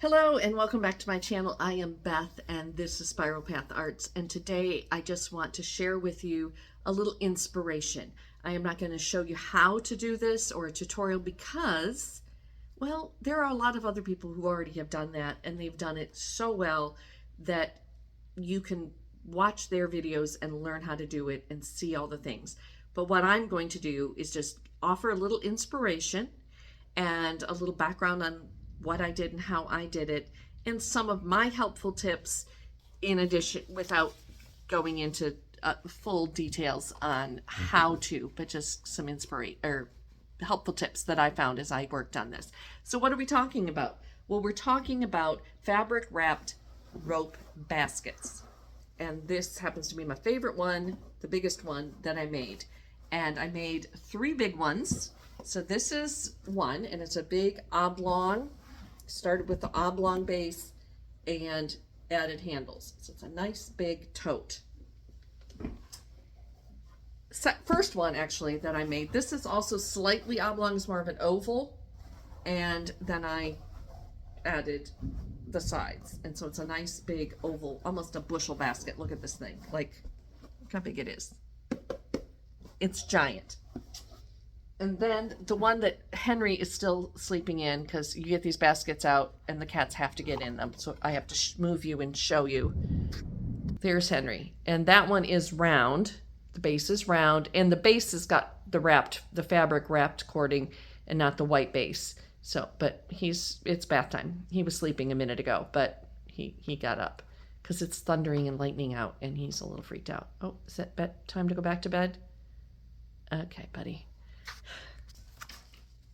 Hello and welcome back to my channel. I am Beth and this is Spiral Path Arts, and today I just want to share with you a little inspiration. I am not going to show you how to do this or a tutorial because, well, there are a lot of other people who already have done that and they've done it so well that you can watch their videos and learn how to do it and see all the things. But what I'm going to do is just offer a little inspiration and a little background on what I did and how I did it, and some of my helpful tips in addition, without going into full details on how to, but just some helpful tips that I found as I worked on this. So what are we talking about? Well, we're talking about fabric wrapped rope baskets. And this happens to be my favorite one, the biggest one that I made. And I made 3 big ones. So this is one, and it's a big oblong. Started with the oblong base and added handles. So it's a nice big tote. First one actually that I made, this is also slightly oblong, is more of an oval, and then I added the sides, and so it's a nice big oval, almost a bushel basket. Look at this thing, like look how big it is. It's giant. And then the one that Henry is still sleeping in, because you get these baskets out and the cats have to get in them. So I have to move you and show you. There's Henry. And that one is round. The base is round. And the base has got the fabric wrapped cording and not the white base. So, but it's bath time. He was sleeping a minute ago, but he got up because it's thundering and lightning out and he's a little freaked out. Oh, is it time to go back to bed? Okay, buddy.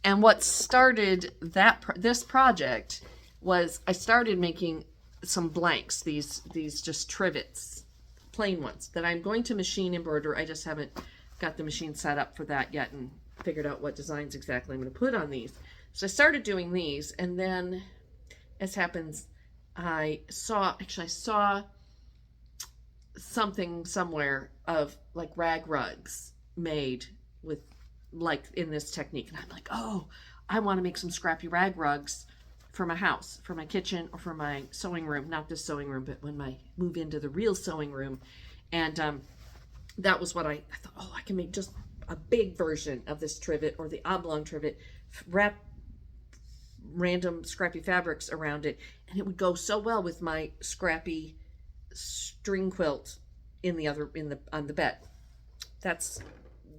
And what started this project was I started making some blanks, these just trivets, plain ones that I'm going to machine embroider. I just haven't got the machine set up for that yet and figured out what designs exactly I'm going to put on these. So I started doing these, and then as happens, I saw something somewhere of like rag rugs made with like in this technique, and I'm like, oh, I want to make some scrappy rag rugs for my house, for my kitchen, or for my sewing room. Not this sewing room, but when I move into the real sewing room. And that was what I thought, oh, I can make just a big version of this trivet or the oblong trivet, wrap random scrappy fabrics around it, and it would go so well with my scrappy string quilt on the bed. That's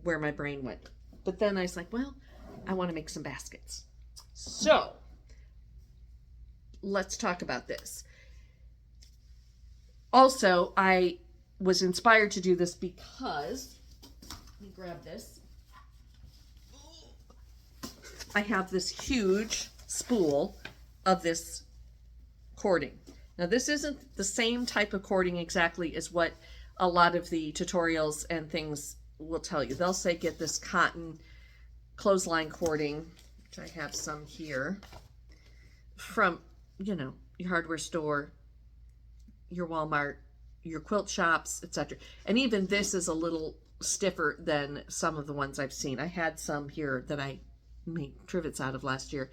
where my brain went. But then I was like, well, I want to make some baskets. So let's talk about this. Also, I was inspired to do this because, let me grab this. I have this huge spool of this cording. Now, this isn't the same type of cording exactly as what a lot of the tutorials and things will tell you. They'll say get this cotton clothesline cording, which I have some here, from, your hardware store, your Walmart, your quilt shops, etc. And even this is a little stiffer than some of the ones I've seen. I had some here that I made trivets out of last year,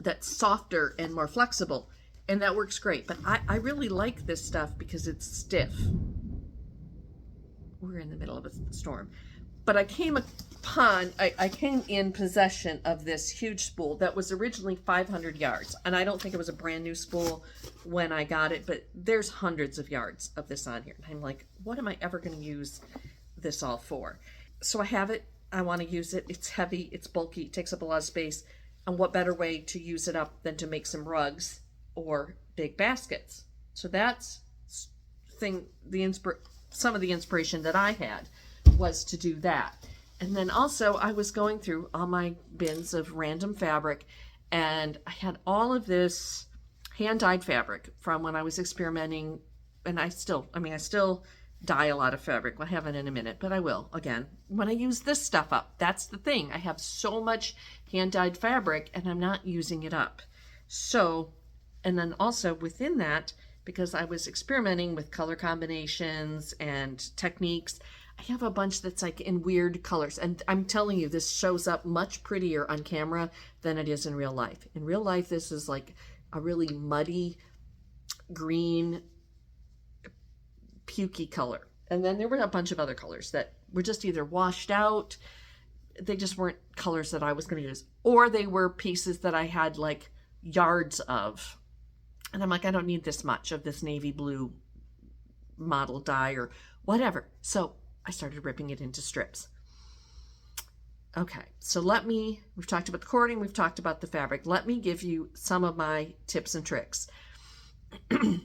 that's softer and more flexible, and that works great. But I really like this stuff because it's stiff. We're in the middle of a storm. But I came in possession of this huge spool that was originally 500 yards. And I don't think it was a brand new spool when I got it, but there's hundreds of yards of this on here. And I'm like, what am I ever going to use this all for? So I have it. I want to use it. It's heavy. It's bulky. It takes up a lot of space. And what better way to use it up than to make some rugs or big baskets? So that's some of the inspiration that I had was to do that. And then also I was going through all my bins of random fabric, and I had all of this hand-dyed fabric from when I was experimenting, and I still dye a lot of fabric. I haven't in a minute, but I will again when I use this stuff up. That's the thing. I have so much hand-dyed fabric and I'm not using it up. So, and then also within that, because I was experimenting with color combinations and techniques, I have a bunch that's like in weird colors. And I'm telling you, this shows up much prettier on camera than it is in real life. In real life, this is like a really muddy green, pukey color. And then there were a bunch of other colors that were just either washed out. They just weren't colors that I was going to use. Or they were pieces that I had like yards of. And I'm like, I don't need this much of this navy blue model dye or whatever. So I started ripping it into strips. Okay, so we've talked about the cording, we've talked about the fabric. Let me give you some of my tips and tricks and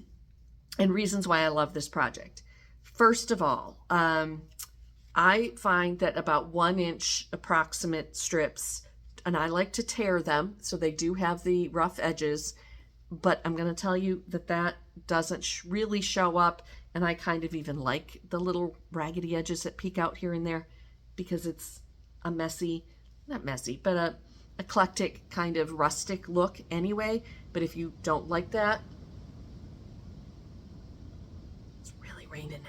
reasons why I love this project. First of all, I find that about 1 inch approximate strips, and I like to tear them, so they do have the rough edges, but I'm going to tell you that doesn't really show up, and I kind of even like the little raggedy edges that peek out here and there because it's a not messy, but a eclectic kind of rustic look anyway. But if you don't like that, it's really raining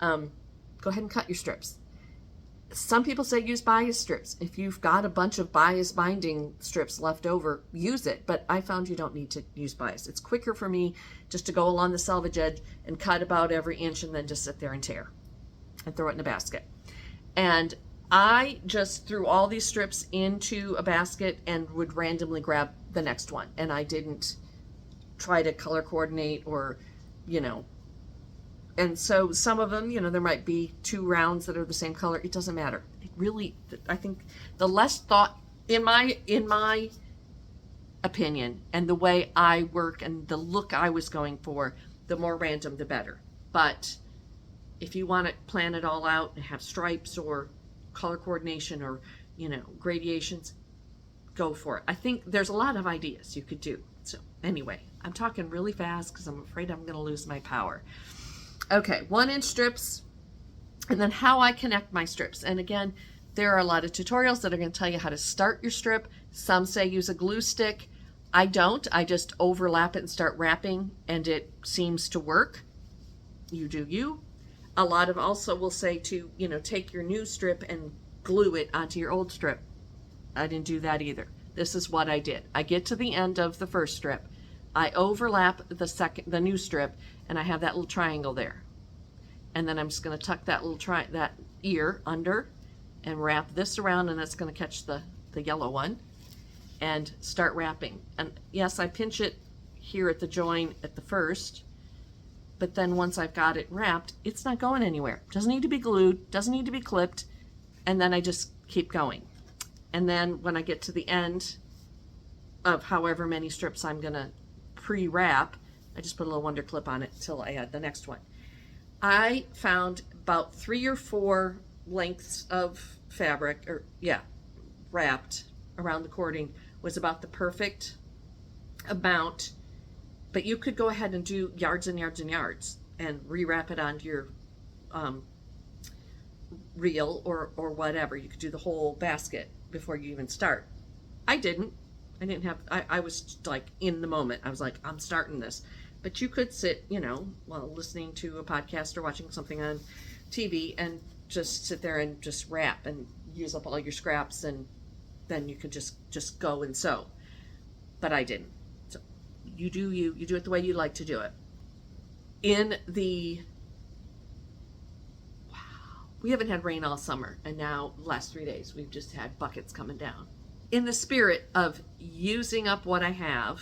now. Go ahead and cut your strips. Some people say use bias strips. If you've got a bunch of bias binding strips left over, use it. But I found you don't need to use bias. It's quicker for me just to go along the selvage edge and cut about every inch and then just sit there and tear and throw it in a basket. And I just threw all these strips into a basket and would randomly grab the next one. And I didn't try to color coordinate or, and so some of them, there might be 2 rounds that are the same color. It doesn't matter. It really, I think the less thought, in my opinion, and the way I work and the look I was going for, the more random, the better. But if you want to plan it all out and have stripes or color coordination or, gradations, go for it. I think there's a lot of ideas you could do. So anyway, I'm talking really fast because I'm afraid I'm going to lose my power. Okay, 1 inch strips, and then how I connect my strips. And again, there are a lot of tutorials that are going to tell you how to start your strip. Some say use a glue stick. I don't. I just overlap it and start wrapping, and it seems to work. You do you. A lot of also will say to, take your new strip and glue it onto your old strip. I didn't do that either. This is what I did. I get to the end of the first strip. I overlap the new strip, and I have that little triangle there. And then I'm just going to tuck that that ear under and wrap this around, and that's going to catch the yellow one and start wrapping. And yes, I pinch it here at the join at the first, but then once I've got it wrapped, it's not going anywhere. Doesn't need to be glued, doesn't need to be clipped, and then I just keep going. And then when I get to the end of however many strips I'm going to pre-wrap, I just put a little wonder clip on it until I add the next one. I found about 3 or 4 lengths of fabric, wrapped around the cording was about the perfect amount, but you could go ahead and do yards and yards and yards and rewrap it onto your reel or whatever. You could do the whole basket before you even start. I didn't have, I was like in the moment. I was like, I'm starting this. But you could sit, while listening to a podcast or watching something on TV and just sit there and just wrap and use up all your scraps, and then you could just go and sew. But I didn't. So you do it the way you like to do it. We haven't had rain all summer, and now the last 3 days we've just had buckets coming down. In the spirit of using up what I have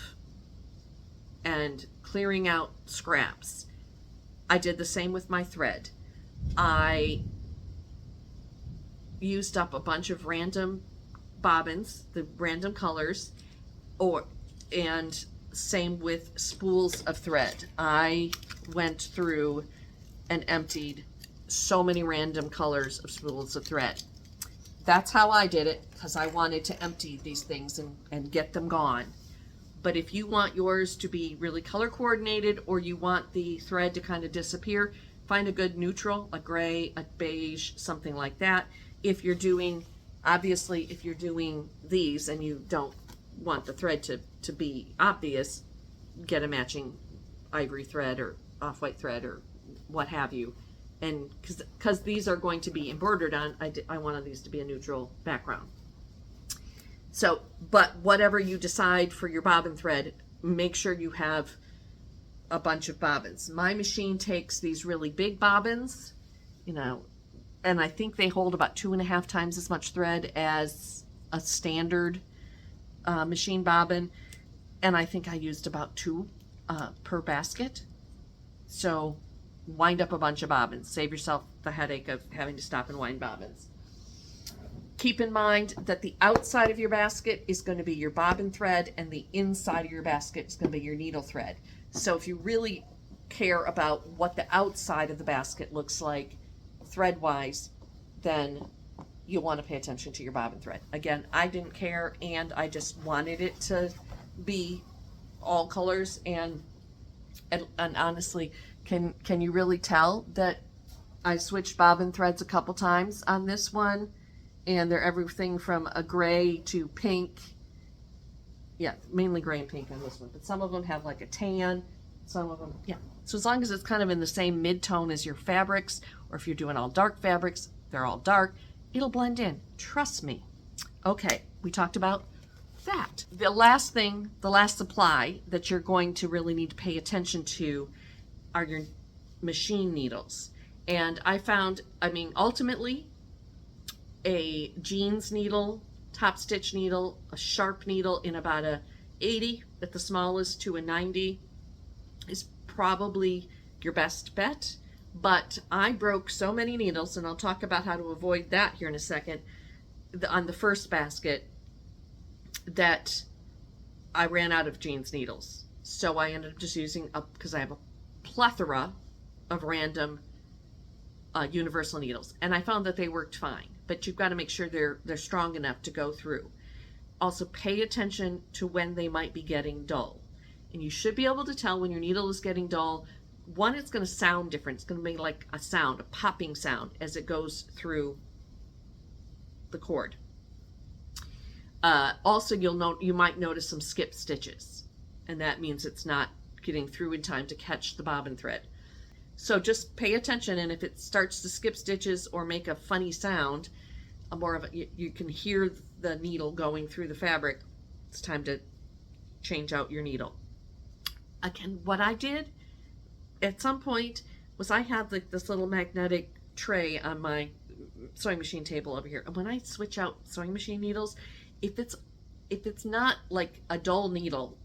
and clearing out scraps, I did the same with my thread. I used up a bunch of random bobbins, the random colors, and same with spools of thread. I went through and emptied so many random colors of spools of thread. That's how I did it, because I wanted to empty these things and get them gone. But if you want yours to be really color coordinated, or you want the thread to kind of disappear, find a good neutral, a gray, a beige, something like that. If you're doing these and you don't want the thread to be obvious, get a matching ivory thread or off-white thread or what have you, And because these are going to be embroidered on, I wanted these to be a neutral background. So, but whatever you decide for your bobbin thread, make sure you have a bunch of bobbins. My machine takes these really big bobbins, you know, and I think they hold about 2.5 times as much thread as a standard machine bobbin. And I think I used about 2 per basket. So wind up a bunch of bobbins. Save yourself the headache of having to stop and wind bobbins. Keep in mind that the outside of your basket is going to be your bobbin thread and the inside of your basket is going to be your needle thread. So if you really care about what the outside of the basket looks like thread-wise, then you'll want to pay attention to your bobbin thread. Again, I didn't care, and I just wanted it to be all colors, and honestly, can you really tell that I switched bobbin threads a couple times on this one, and they're everything from a gray to pink. Yeah, mainly gray and pink on this one, but some of them have like a tan, some of them, yeah. So as long as it's kind of in the same mid-tone as your fabrics, or if you're doing all dark fabrics, they're all dark, it'll blend in, trust me. Okay, we talked about that. The last thing, the last supply that you're going to really need to pay attention to are your machine needles. And I found, I mean, ultimately, a jeans needle, top stitch needle, a sharp needle in about a 80 at the smallest to a 90 is probably your best bet. But I broke so many needles, and I'll talk about how to avoid that here in a second, on the first basket, that I ran out of jeans needles. So I ended up just using, because I have a plethora of random universal needles, and I found that they worked fine. But you've got to make sure they're strong enough to go through. Also, pay attention to when they might be getting dull. And you should be able to tell when your needle is getting dull. One, it's going to sound different. It's going to make like a sound, a popping sound as it goes through the cord. Also, you might notice some skip stitches, and that means it's not getting through in time to catch the bobbin thread. So just pay attention, and if it starts to skip stitches or make a funny sound, you can hear the needle going through the fabric, it's time to change out your needle. Again, what I did at some point was I had like this little magnetic tray on my sewing machine table over here, and when I switch out sewing machine needles, if it's not like a dull needle,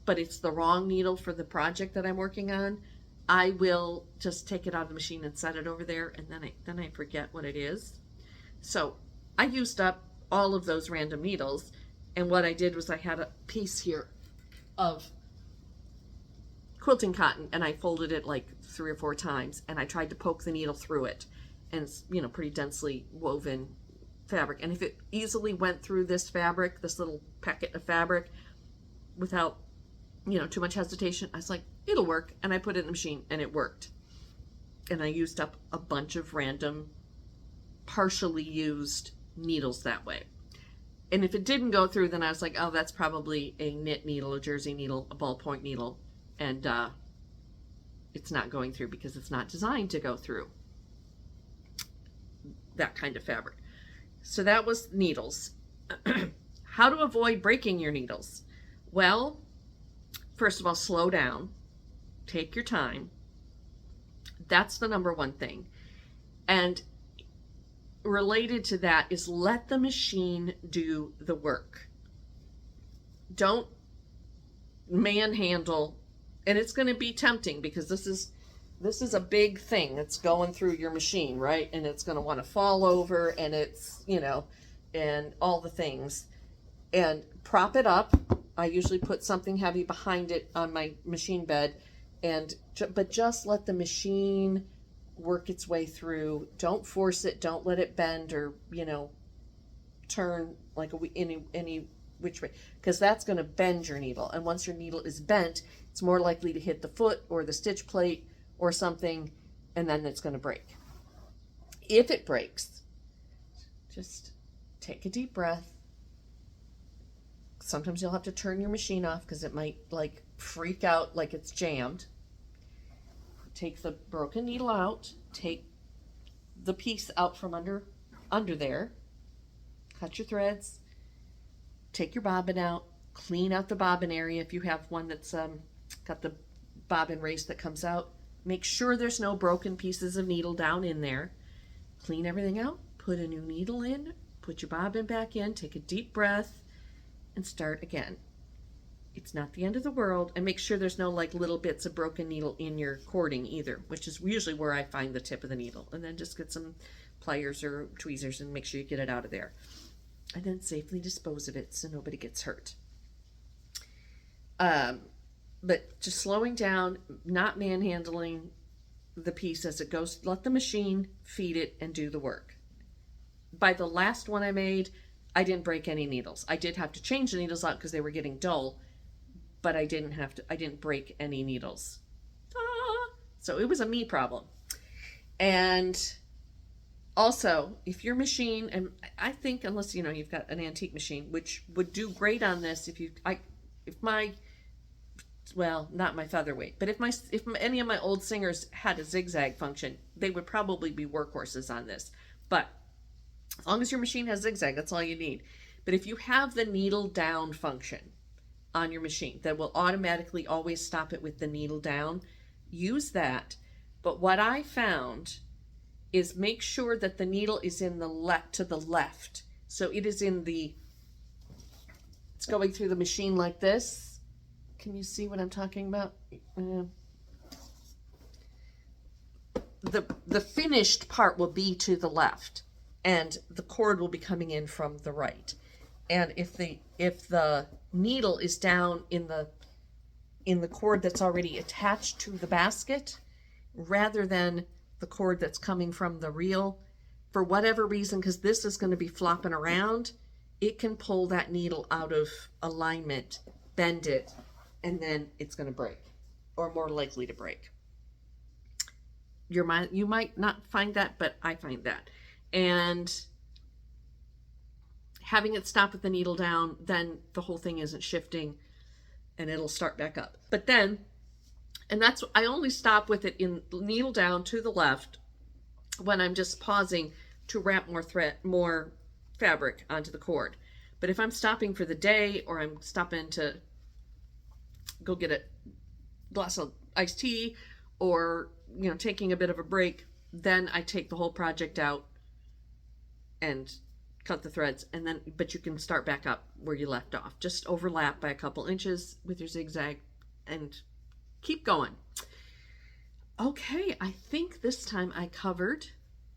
but it's the wrong needle for the project that I'm working on, I will just take it out of the machine and set it over there, and then I forget what it is. So I used up all of those random needles, and what I did was I had a piece here of quilting cotton, and I folded it like 3 or 4 times, and I tried to poke the needle through it, and it's, you know, pretty densely woven fabric. And if it easily went through this fabric, this little packet of fabric, without, you know, too much hesitation, I was like, it'll work. And I put it in the machine, and it worked. And I used up a bunch of random, partially used needles that way. And if it didn't go through, then I was like, oh, that's probably a knit needle, a jersey needle, a ballpoint needle. And it's not going through because it's not designed to go through that kind of fabric. So that was needles. How to avoid breaking your needles? Well, first of all, slow down. Take your time. That's the number one thing. And related to that is let the machine do the work. Don't manhandle, and it's going to be tempting because this is a big thing that's going through your machine, right? And it's going to want to fall over, and it's, you know, and all the things. And prop it up. I usually put something heavy behind it on my machine bed, but just let the machine work its way through. Don't force it. Don't let it bend or, you know, turn like any which way, because that's going to bend your needle. And once your needle is bent, it's more likely to hit the foot or the stitch plate or something, and then it's going to break. If it breaks, just take a deep breath. Sometimes you'll have to turn your machine off because it might like freak out like it's jammed. take the broken needle out, take the piece out from under there, cut your threads, take your bobbin out, clean out the bobbin area if you have one that's got the bobbin race that comes out. Make sure there's no broken pieces of needle down in there. Clean everything out, put a new needle in, put your bobbin back in, take a deep breath, and start again. It's not the end of the world, and make sure there's no like little bits of broken needle in your cording either, which is usually where I find the tip of the needle. And then just get some pliers or tweezers and make sure you get it out of there. And then safely dispose of it so nobody gets hurt. But just slowing down, not manhandling the piece as it goes. Let the machine feed it and do the work. By the last one I made, I didn't break any needles. I did have to change the needles out because they were getting dull, but I didn't break any needles. So it was a me problem. And also, if your machine, and I think unless you've got an antique machine, which would do great on this, not my featherweight, but if any of my old singers had a zigzag function, they would probably be workhorses on this. But as long as your machine has zigzag, that's all you need. But if you have the needle down function on your machine that will automatically always stop it with the needle down, use that. But what I found is make sure that the needle is in to the left. So it is it's going through the machine like this. Can you see what I'm talking about? The finished part will be to the left, and the cord will be coming in from the right. And if the needle is down in the cord that's already attached to the basket, rather than the cord that's coming from the reel, for whatever reason, because this is going to be flopping around, it can pull that needle out of alignment, bend it, and then it's going to break, or more likely to break. You might not find that, but I find that. And having it stop with the needle down, then the whole thing isn't shifting and it'll start back up. But then, I only stop with it in needle down to the left when I'm just pausing to wrap more fabric onto the cord. But if I'm stopping for the day, or I'm stopping to go get a glass of iced tea, or taking a bit of a break, then I take the whole project out and cut the threads, but you can start back up where you left off. Just overlap by a couple inches with your zigzag and keep going. Okay, I think this time I covered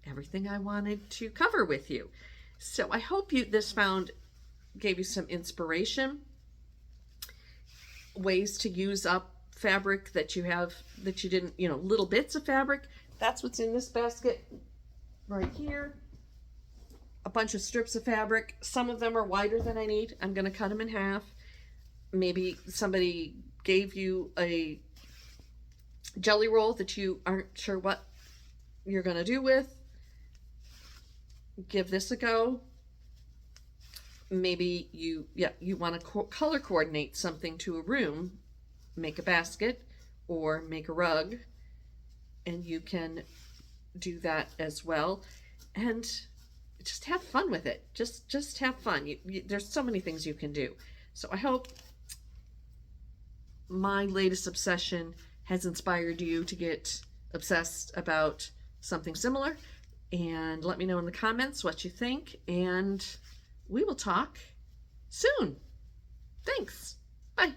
everything I wanted to cover with you. So I hope this gave you some inspiration, ways to use up fabric that you didn't, little bits of fabric. That's what's in this basket right here. A bunch of strips of fabric. Some of them are wider than I need. I'm going to cut them in half. Maybe somebody gave you a jelly roll that you aren't sure what you're going to do with. Give this a go. Maybe you want to color coordinate something to a room. Make a basket or make a rug, and you can do that as well. And just have fun with it. Just have fun. There's so many things you can do. So I hope my latest obsession has inspired you to get obsessed about something similar. And let me know in the comments what you think. And we will talk soon. Thanks. Bye.